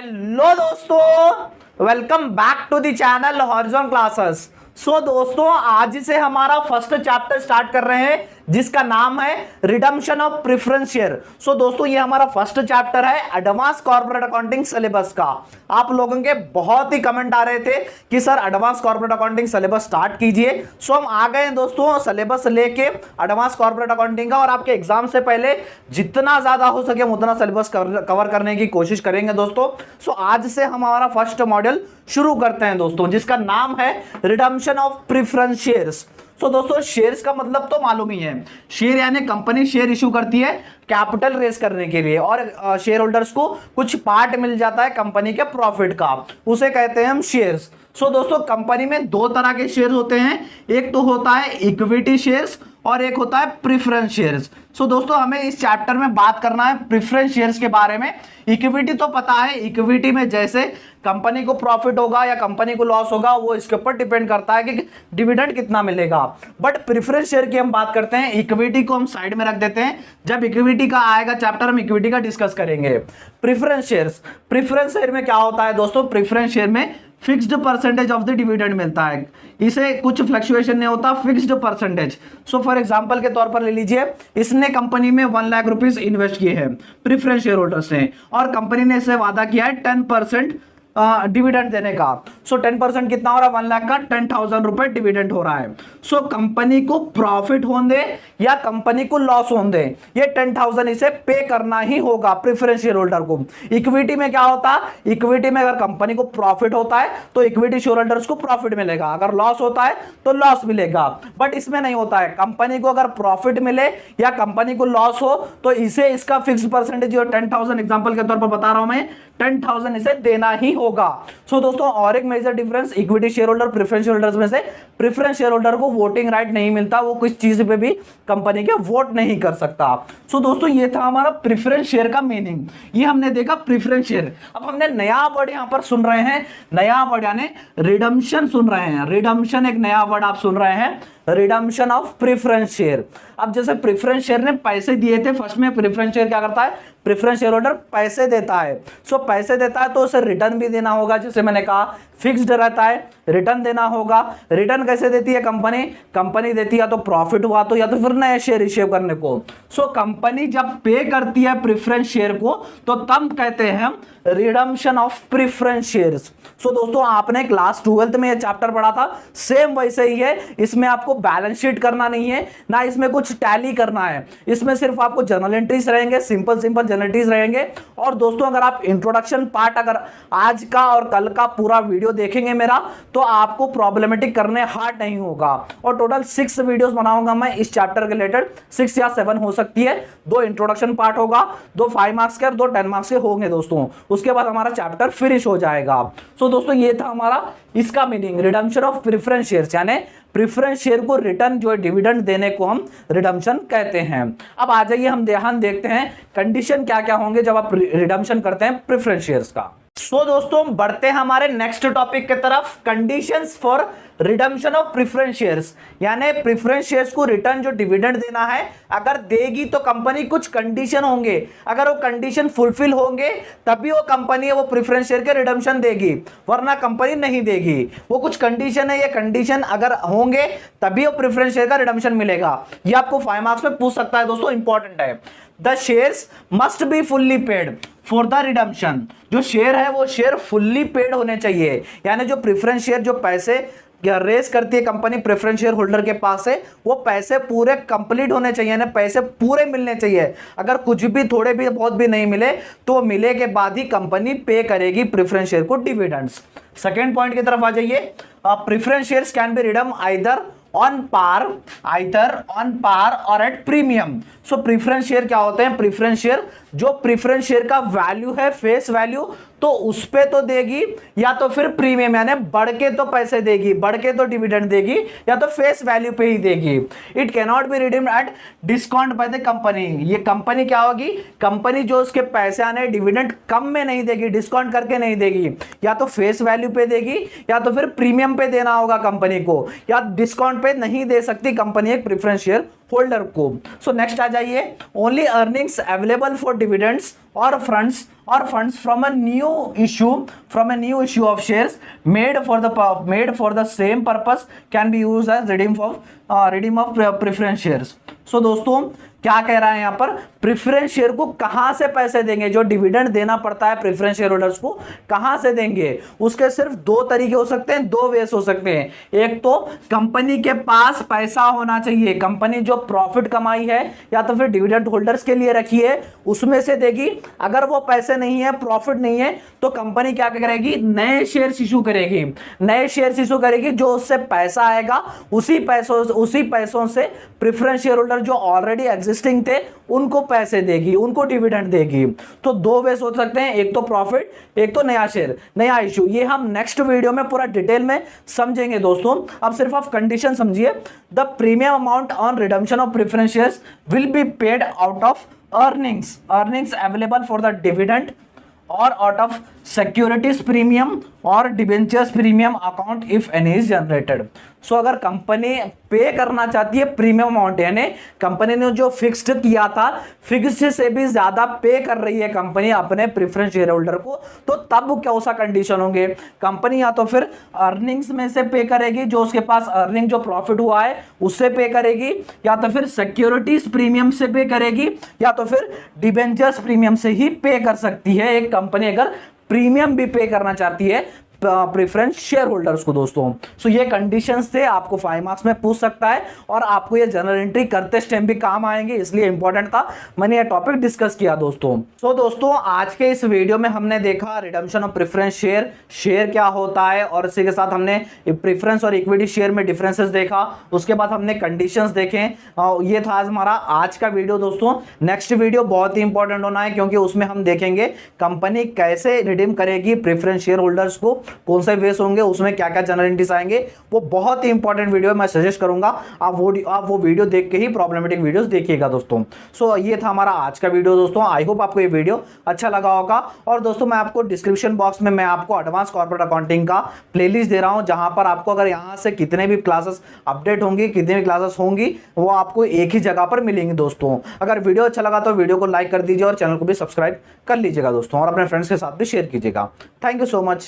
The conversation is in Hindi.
हेलो दोस्तों, welcome back to the channel Horizon classes. So दोस्तों, आज से हमारा फर्स्ट चैप्टर स्टार्ट कर रहे हैं जिसका नाम है रिडम्पशन ऑफ प्रेफरेंस शेयर। सो दोस्तों, ये हमारा फर्स्ट चैप्टर है एडवांस कॉर्पोरेट अकाउंटिंग सिलेबस का। आप लोगों के बहुत ही कमेंट आ रहे थे कि sir advance corporate accounting syllabus start कीजिए। सो हम आ गए हैं दोस्तों सिलेबस लेके एडवांस कॉर्पोरेट अकाउंटिंग का, और आपके एग्जाम से पहले जितना ज्यादा हो सके उतना सिलेबस कवर करने की कोशिश करेंगे दोस्तों। सो आज से हमारा फर्स्ट मॉड्यूल शुरू करते हैं दोस्तों, जिसका नाम है रिडम्पशन ऑफ प्रेफरेंस शेयर्स। तो दोस्तों, शेयर्स का मतलब तो मालूम ही है। शेयर यानी कंपनी शेयर इशू करती है कैपिटल रेस करने के लिए, और शेयर होल्डर्स को कुछ पार्ट मिल जाता है कंपनी के प्रॉफिट का, उसे कहते हैं हम शेयर्स। सो दोस्तों, कंपनी में दो तरह के शेयर होते हैं, एक तो होता है इक्विटी शेयर्स और एक होता है प्रेफरेंस शेयर्स। सो दोस्तों, हमें इस चैप्टर में बात करना है प्रेफरेंस शेयर्स के बारे में। इक्विटी तो पता है, इक्विटी में जैसे कंपनी को प्रॉफिट होगा या कंपनी को लॉस होगा वो इसके ऊपर डिपेंड करता है कि डिविडेंड कितना मिलेगा। बट प्रेफरेंस शेयर की हम बात करते हैं, इक्विटी को हम साइड में रख देते हैं, जब इक्विटी का आएगा चैप्टर हम इक्विटी का डिस्कस करेंगे। प्रेफरेंस शेयर में क्या होता है दोस्तों, प्रेफरेंस शेयर में fixed percentage of the dividend मिलता है, इसे कुछ फ्लक्चुएशन नहीं होता, fixed percentage. So for example के तौर पर ले लीजिए, इसने कंपनी में 1 लाख रुपीस इन्वेस्ट किए हैं प्रेफरेंस शेयर होल्डर्स ने, और कंपनी ने इसे वादा किया है 10% डिविडेंड देने का। सो 10% कितना हो रहा है, 1 लाख का 10,000 रुपए डिविडेंड हो रहा है। सो कंपनी को प्रॉफिट होने दे या कंपनी को लॉस होने दे, ये 10,000 इसे पे करना ही होगा प्रेफरेंस शेयर होल्डर को। इक्विटी में क्या होता है, इक्विटी में अगर कंपनी को प्रॉफिट होता है तो इक्विटी शेयर होल्डर्स को प्रॉफिट मिलेगा, अगर लॉस होता है तो लॉस मिलेगा। बट इसमें नहीं होता है, कंपनी को अगर प्रॉफिट मिले या कंपनी को लॉस हो तो इसे इसका फिक्स परसेंटेज जो 10,000 एग्जांपल के तौर पर बता रहा हूं मैं, 10,000 इसे देना ही होगा। सो दोस्तों, और एक major difference equity share holder preference share holders में से, प्रेफरेंस शेयर होल्डर को वोटिंग राइट नहीं मिलता, वो कुछ चीज पे भी कंपनी के वोट नहीं कर सकता। सो दोस्तों, ये था हमारा प्रेफरेंस शेयर का मीनिंग, ये हमने देखा प्रेफरेंस शेयर। अब हमने नया वर्ड यहां पर सुन रहे हैं, नया वर्ड यानी रिडम्पशन सुन रहे हैं। रिडम्पशन एक नया वर्ड आप सुन रहे हैं, रिडम्पशन ऑफ प्रेफरेंस शेयर। अब जैसे प्रेफरेंस शेयर ने पैसे दिए थे, फर्स्ट में प्रेफरेंस शेयर क्या करता है, प्रेफरेंस शेयर होल्डर पैसे देता है। सो पैसे देता है तो उसे रिटर्न भी देना होगा, जैसे मैंने कहा फिक्स्ड रहता है, रिटर्न देना होगा। रिटर्न कैसे देती है कंपनी, कंपनी देती है तो प्रॉफिट हुआ तो, या तो फिर नए शेयर इश्यू करने को। सो कंपनी जब पे करती है प्रेफरेंस शेयर को तो तब कहते हैं हम रिडम्पशन ऑफ प्रेफरेंस शेयर्स। सो दोस्तों, आपने क्लास 12th में ये चैप्टर पढ़ा था, सेम वैसे ही है। इसमें आपको बैलेंस शीट करना नहीं है, ना इसमें कुछ टैली करना है, इसमें सिर्फ आपको जर्नल एंट्रीज रहेंगे, सिंपल जर्नल एंट्रीज रहेंगे। और दोस्तों, अगर आप इंट्रोडक्शन पार्ट अगर आज का और कल का पूरा वीडियो देखेंगे मेरा, तो आपको प्रॉब्लमेटिक करने हार्ड नहीं होगा। और टोटल 6 वीडियोस बनाऊंगा मैं इस चैप्टर के रिलेटेड, 6 या 7 हो सकती है। 2 इंट्रोडक्शन पार्ट होगा, 2 5 मार्क्स के और 2 10 मार्क्स के होंगे दोस्तों। उसके बाद हमारा चैप्टर फिनिश हो जाएगा। सो दोस्तों, ये था हमारा इसका meaning, redemption of preference shares, यानी प्रेफरेंस शेयर को रिटर्न जो है डिविडेंड देने को हम रिडम्पशन कहते हैं। अब आ जाइए हम ध्यान देखते हैं कंडीशन क्या क्या होंगे जब आप रिडम्पशन करते हैं प्रेफरेंस शेयर्स का। सो दोस्तों, बढ़ते हैं हमारे नेक्स्ट टॉपिक की तरफ, conditions for redemption of preference shares. यानी प्रेफरेंस शेयर्स को रिटर्न जो डिविडेंड देना है, अगर देगी तो कंपनी कुछ कंडीशन होंगे, अगर वो कंडीशन फुलफिल होंगे तभी वो कंपनी है वो प्रेफरेंस शेयर के रिडम्पशन देगी, वरना कंपनी नहीं देगी। वो कुछ कंडीशन है, ये कंडीशन अगर होंगे तभी वो प्रेफरेंस शेयर का रिडम्पशन मिलेगा। ये आपको 5 मार्क्स में पूछ सकता है दोस्तों, इंपॉर्टेंट है। The shares must be fully paid for the redemption. जो शेयर है वो शेयर फुल्ली पेड होने चाहिए, यानी जो प्रेफरेंस शेयर जो पैसे रेस करती है कंपनी प्रेफरेंस शेयर होल्डर के पास से, वो पैसे पूरे कंप्लीट होने चाहिए, यानी पैसे पूरे मिलने चाहिए। अगर कुछ भी थोड़े भी बहुत भी नहीं मिले तो मिले के बाद ही कंपनी पे करेगी प्रेफरेंस शेयर को डिविडेंड्स। सेकेंड पॉइंट की तरफ आ जाइए, preference shares can be redeem either on par और at premium. So preference share क्या होते हैं, प्रेफरेंस शेयर जो प्रेफरेंस शेयर का वैल्यू है, फेस वैल्यू, तो उस पे तो देगी, या तो फिर प्रीमियम यानी बढ़ के तो पैसे देगी, बढ़ के तो डिविडेंड देगी, या तो फेस वैल्यू पे ही देगी। It can not be redeemed at discount by the company. ये कंपनी क्या होगी, कंपनी जो उसके पैसे आने डिविडेंड कम में नहीं देगी, डिस्काउंट करके नहीं देगी, या तो फेस वैल्यू पे देगी या तो फिर प्रीमियम पे देना होगा कंपनी को, या डिस्काउंट पे नहीं दे सकती कंपनी एक प्रेफरेंस शेयर होल्डर को। सो नेक्स्ट आ जाइए, only earnings available for dividends or funds from a new issue of shares made for the same purpose can be used as redeem of preference shares. सो दोस्तों क्या कह रहा है यहां पर, प्रेफरेंस शेयर को कहां से पैसे देंगे, जो डिविडेंड देना पड़ता है प्रेफरेंस शेयर होल्डर्स को कहां से देंगे, उसके सिर्फ दो तरीके हो सकते हैं, दो वेस हो सकते हैं। एक तो कंपनी के पास पैसा होना चाहिए, कंपनी जो प्रॉफिट कमाई है या तो फिर डिविडेंड होल्डर्स के लिए रखी है उसमें से देगी। अगर वो पैसे नहीं है, प्रॉफिट नहीं है, तो कंपनी क्या करेगी, नए शेयर इशू करेगी, जो उससे पैसा आएगा उसी पैसों से प्रेफरेंस शेयर होल्डर जो ऑलरेडी एग्जिस्टिंग थे उनको पैसे देगी, उनको डिविडेंड देगी। तो दो वेस हो सकते हैं, एक तो प्रॉफिट, एक तो नया इशू। ये हम नेक्स्ट वीडियो में पूरा डिटेल में समझेंगे दोस्तों। अब सिर्फ आप कंडीशन समझिए, the premium amount on redemption of preference shares will be paid out of earnings available for the dividend और आउट ऑफ सिक्योरिटीज प्रीमियम और debentures premium account if any is generated. So अगर कंपनी पे करना चाहती है प्रीमियम अमाउंट, यानी कंपनी ने जो फिक्स्ड किया था, फिक्स्ड से भी ज्यादा पे कर रही है कंपनी अपने प्रेफरेंस शेयर होल्डर को, तो तब क्या सा कंडीशन होंगे, कंपनी या तो फिर अर्निंग्स में से पे करेगी, जो उसके पास अर्निंग जो प्रॉफिट हुआ है उससे पे करेगी, या तो फिर सिक्योरिटीज प्रीमियम से पे करेगी, या तो फिर डिबेंचर्स प्रीमियम से ही पे कर सकती है एक कंपनी, अगर प्रीमियम भी पे करना चाहती है प्रेफरेंस शेयर होल्डर्स को दोस्तों। सो ये कंडीशंस थे, आपको 5 मार्क्स में पूछ सकता है और आपको ये जनरल एंट्री करते टाइम भी काम आएंगे, इसलिए इंपॉर्टेंट था, मैंने ये टॉपिक डिस्कस किया दोस्तों। सो दोस्तों आज के इस वीडियो में हमने देखा रिडम्पशन ऑफ प्रेफरेंस शेयर क्या होता है, और इसी के साथ हमने प्रेफरेंस और इक्विटी शेयर में डिफरेंसेस देखा, उसके बाद हमने कंडीशंस देखे। ये था आज हमारा आज का वीडियो दोस्तों। नेक्स्ट वीडियो बहुत ही इंपॉर्टेंट होना है, क्योंकि उसमें हम देखेंगे कंपनी कैसे रिडीम करेगी प्रेफरेंस शेयर होल्डर्स को, कौन से वेस होंगे, उसमें क्या क्या जनरल एंट्रीज आएंगे, वो बहुत ही इंपॉर्टेंट वीडियो है। मैं सजेस्ट करूंगा आप वो वीडियो देख के ही प्रॉब्लमेटिक वीडियोस देखिएगा दोस्तों। सो ये था हमारा आज का वीडियो दोस्तों। आई होप आपको ये वीडियो अच्छा लगा होगा। और दोस्तों मैं आपको डिस्क्रिप्शन बॉक्स में मैं आपको एडवांस कॉर्पोरेट अकाउंटिंग का प्लेलिस्ट दे रहा हूं, जहां पर आपको अगर यहां से कितने भी क्लासेस अपडेट होंगी, कितने भी क्लासेस होंगी, वो आपको एक ही जगह पर मिलेंगी दोस्तों। अगर वीडियो अच्छा लगा तो वीडियो को लाइक कर दीजिए और चैनल को भी सब्सक्राइब कर लीजिएगा दोस्तों, और अपने फ्रेंड्स के साथ भी शेयर कीजिएगा। Thank you so much.